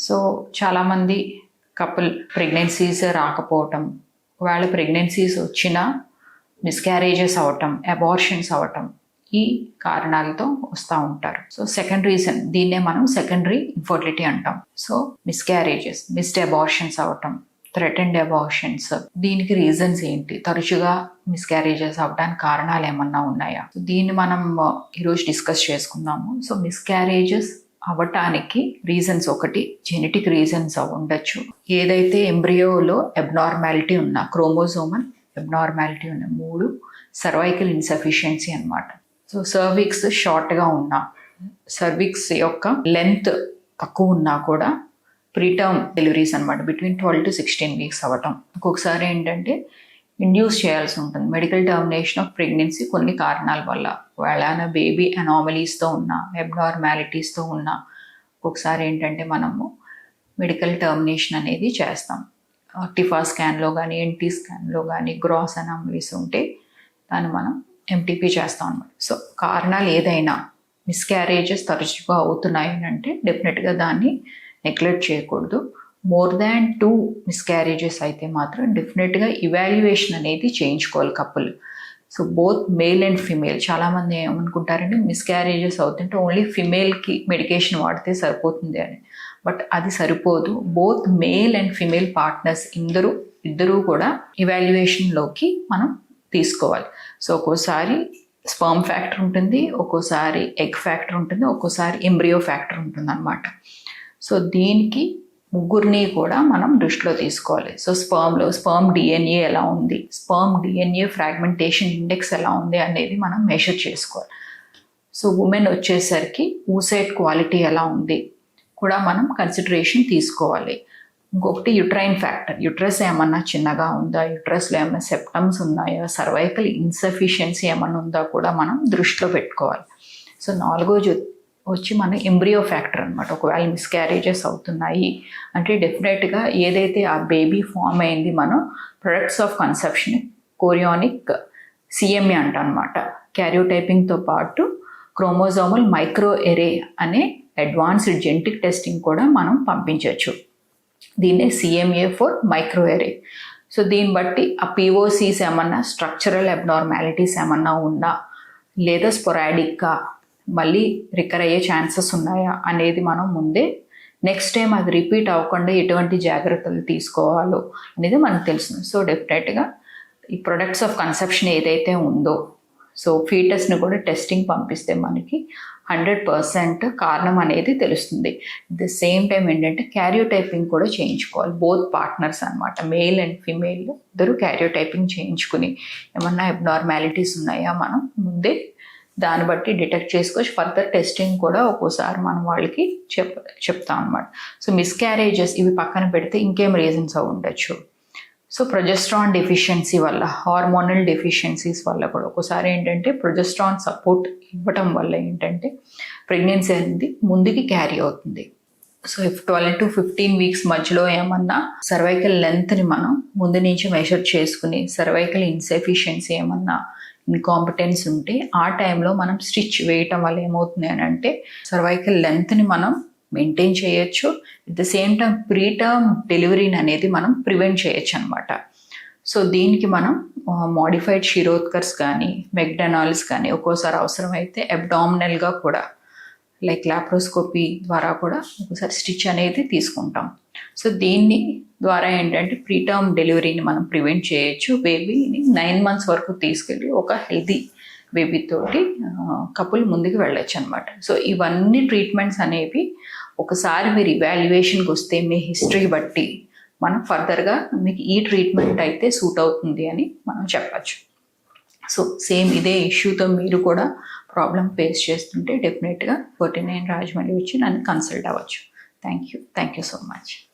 So చాలామంది couple pregnancies రాకపోవటం, ఒకవేళ ప్రెగ్నెన్సీస్ వచ్చినా మిస్క్యారేజెస్ అవ్వటం, అబార్షన్స్ అవ్వటం, ఈ కారణాలతో వస్తూ ఉంటారు. సో సెకండ్ రీజన్, దీన్నే మనం సెకండరీ ఇన్ఫర్టిలిటీ అంటాం. సో మిస్క్యారేజెస్, మిస్డ్ అబార్షన్స్ అవ్వటం, థ్రెటెండ్ అబార్షన్స్, దీనికి రీజన్స్ ఏంటి, తరచుగా మిస్క్యారేజెస్ అవ్వడానికి కారణాలు ఏమన్నా ఉన్నాయా, దీన్ని మనం ఈరోజు డిస్కస్ చేసుకుందాము. సో మిస్క్యారేజెస్ అవ్వటానికి రీజన్స్, ఒకటి జెనెటిక్ రీజన్స్ ఉండొచ్చు. ఏదైతే ఎంబ్రియోలో అబ్నార్మాలిటీ ఉన్నా, క్రోమోజోమల్ అబ్నార్మాలిటీ ఉన్న, 3 సర్వైకల్ ఇన్సఫిషియన్సీ అనమాట. సో సర్విక్స్ షార్ట్గా ఉన్నా, సర్విక్స్ యొక్క లెంత్ తక్కువ ఉన్నా కూడా ప్రీటర్మ్ డెలివరీస్ అనమాట, బిట్వీన్ 12 to 16 వీక్స్ అవ్వటం. ఒక్కొక్కసారి ఏంటంటే ఇండ్యూస్ చేయాల్సి ఉంటుంది, మెడికల్ టర్మినేషన్ ఆఫ్ ప్రెగ్నెన్సీ కొన్ని కారణాల వల్ల. వాళ్ళ బేబీ అనామలీస్తో ఉన్నా, అబ్నార్మాలిటీస్తో ఉన్నా ఒక్కొక్కసారి ఏంటంటే మనము మెడికల్ టర్మినేషన్ అనేది చేస్తాం. టిఫా స్కాన్లో కానీ, ఎన్టీ స్కాన్లో కానీ గ్రాస్ అనామలీస్ ఉంటే దాన్ని మనం ఎంటీపీ చేస్తాం అనమాట. సో కారణాలు ఏదైనా, మిస్క్యారేజెస్ తరచుగా అవుతున్నాయి అంటే డెఫినెట్గా దాన్ని నెగ్లెక్ట్ చేయకూడదు. మోర్ దాన్ 2 మిస్క్యారేజెస్ అయితే మాత్రం డెఫినెట్గా ఇవాల్యుయేషన్ అనేది చేయించుకోవాలి couple. So both male and female. చాలామంది ఏమనుకుంటారంటే మిస్క్యారేజెస్ అవుతుంటే ఓన్లీ ఫిమేల్కి మెడికేషన్ వాడితే సరిపోతుంది అని, బట్ అది సరిపోదు. Both male and female partners ఇద్దరూ కూడా ఇవాల్యుయేషన్లోకి మనం తీసుకోవాలి. సో ఒక్కోసారి స్పర్మ్ ఫ్యాక్టర్ ఉంటుంది, ఒక్కోసారి ఎగ్ ఫ్యాక్టర్ ఉంటుంది, ఒక్కోసారి ఎంబ్రియో ఫ్యాక్టర్ ఉంటుంది అనమాట. సో దీనికి ముగ్గురిని కూడా మనం దృష్టిలో తీసుకోవాలి. సో స్పర్మ్ డిఎన్ఏ ఎలా ఉంది, స్పర్మ్ డిఎన్ఏ ఫ్రాగ్మెంటేషన్ ఇండెక్స్ ఎలా ఉంది అనేది మనం మెజర్ చేసుకోవాలి. సో ఉమెన్ వచ్చేసరికి ఊసైట్ క్వాలిటీ ఎలా ఉంది కూడా మనం కన్సిడరేషన్ తీసుకోవాలి. ఇంకొకటి యుట్రైన్ ఫ్యాక్టర్, యుట్రస్ ఏమన్నా చిన్నగా ఉందా, యుట్రస్లో ఏమన్నా సెప్టమ్స్ ఉన్నాయా, సర్వైకల్ ఇన్సఫిషియన్సీ ఏమన్నా ఉందా కూడా మనం దృష్టిలో పెట్టుకోవాలి. సో 4వ వచ్చి మన ఎంబ్రియో ఫ్యాక్టర్ అనమాట. ఒకవేళ మిస్క్యారేజెస్ అవుతున్నాయి అంటే డెఫినెట్గా ఏదైతే ఆ బేబీ ఫామ్ అయింది, మనం products of conception chorionic CMA అంట అనమాట. క్యారియోటైపింగ్తో పాటు క్రోమోజోమల్ మైక్రో ఎరే అనే అడ్వాన్స్డ్ జెనెటిక్ టెస్టింగ్ కూడా మనం పంపించవచ్చు. దీన్నే సిఎంఏ ఫర్ మైక్రో ఎరే. సో దీన్ని బట్టి ఆ పిఓసీస్ ఏమన్నా, స్ట్రక్చరల్ అబ్నార్మాలిటీస్ ఏమన్నా ఉన్నా, లేదా స్పొరాడిక్గా మళ్ళీ రికర్ అయ్యే ఛాన్సెస్ ఉన్నాయా అనేది మనం ముందే నెక్స్ట్ టైం అది రిపీట్ అవ్వకుండా ఎటువంటి జాగ్రత్తలు తీసుకోవాలో అనేది మనకు తెలుస్తుంది. సో డెఫినెట్గా ఈ ప్రొడక్ట్స్ ఆఫ్ కన్సెప్షన్ ఏదైతే ఉందో, సో ఫీటస్ని కూడా టెస్టింగ్ పంపిస్తే మనకి 100% కారణం అనేది తెలుస్తుంది. అట్ ద సేమ్ టైం ఏంటంటే క్యారియోటైపింగ్ కూడా చేయించుకోవాలి. బోత్ పార్ట్నర్స్ అనమాట, మేల్ అండ్ ఫిమేల్ ఇద్దరు క్యారియోటైపింగ్ చేయించుకుని ఏమన్నా అబ్నార్మాలిటీస్ ఉన్నాయా మనం ముందే దాన్ని బట్టి డిటెక్ట్ చేసుకోవచ్చు. ఫర్దర్ టెస్టింగ్ కూడా ఒక్కోసారి మనం వాళ్ళకి చెప్తాం అనమాట. సో మిస్క్యారేజెస్ ఇవి పక్కన పెడితే ఇంకేం రీజన్స్ ఉండొచ్చు. సో ప్రొజెస్ట్రాన్ డెఫిషియన్సీ వల్ల, హార్మోనల్ డెఫిషియన్సీస్ వల్ల కూడా ఒక్కోసారి ఏంటంటే ప్రొజెస్ట్రాన్ సపోర్ట్ ఇవ్వటం వల్ల ఏంటంటే ప్రెగ్నెన్సీ అనేది ముందుకి క్యారీ అవుతుంది. సో 12 to 15 వీక్స్ మధ్యలో ఏమన్నా సర్వైకల్ లెంత్ని మనం ముందు నుంచి మెజర్ చేసుకుని, సర్వైకల్ ఇన్సఫిషియన్సీ ఏమన్నా ఇన్కాంపిటెన్స్ ఉంటే ఆ టైంలో మనం స్టిచ్ వేయటం వల్ల ఏమవుతుంది అని అంటే సర్వైకల్ లెంత్ని మనం మెయింటైన్ చేయొచ్చు. At the same time preterm డెలివరీని అనేది మనం ప్రివెంట్ చేయొచ్చు అనమాట. సో దీనికి మనం మోడిఫైడ్ షిరోత్కర్స్ కానీ, మెక్డనాల్స్ కానీ, ఒక్కోసారి అవసరమైతే అబ్డామినల్గా కూడా లైక్ లాప్రోస్కోపీ ద్వారా కూడా ఒకసారి స్టిచ్ అనేది తీసుకుంటాం. సో దీన్ని ద్వారా ఏంటంటే ప్రీటర్మ్ డెలివరీని మనం ప్రివెంట్ చేయొచ్చు. బేబీని 9 months వరకు తీసుకెళ్ళి ఒక హెల్తీ బేబీతోటి కపుల్ ముందుకు వెళ్ళొచ్చు అనమాట. సో ఇవన్నీ ట్రీట్మెంట్స్ అనేవి ఒకసారి మీరు ఇవాల్యుయేషన్కి వస్తే మీ హిస్టరీ బట్టి మనం ఫర్దర్గా మీకు ఈ ట్రీట్మెంట్ అయితే సూట్ అవుతుంది అని మనం చెప్పచ్చు. సో సేమ్ ఇదే ఇష్యూతో మీరు కూడా ప్రాబ్లం ఫేస్ చేస్తుంటే డెఫినెట్గా 49 రాజమండ్రి వచ్చి నన్ను కన్సల్ట్ అవ్వచ్చు. Thank you so much.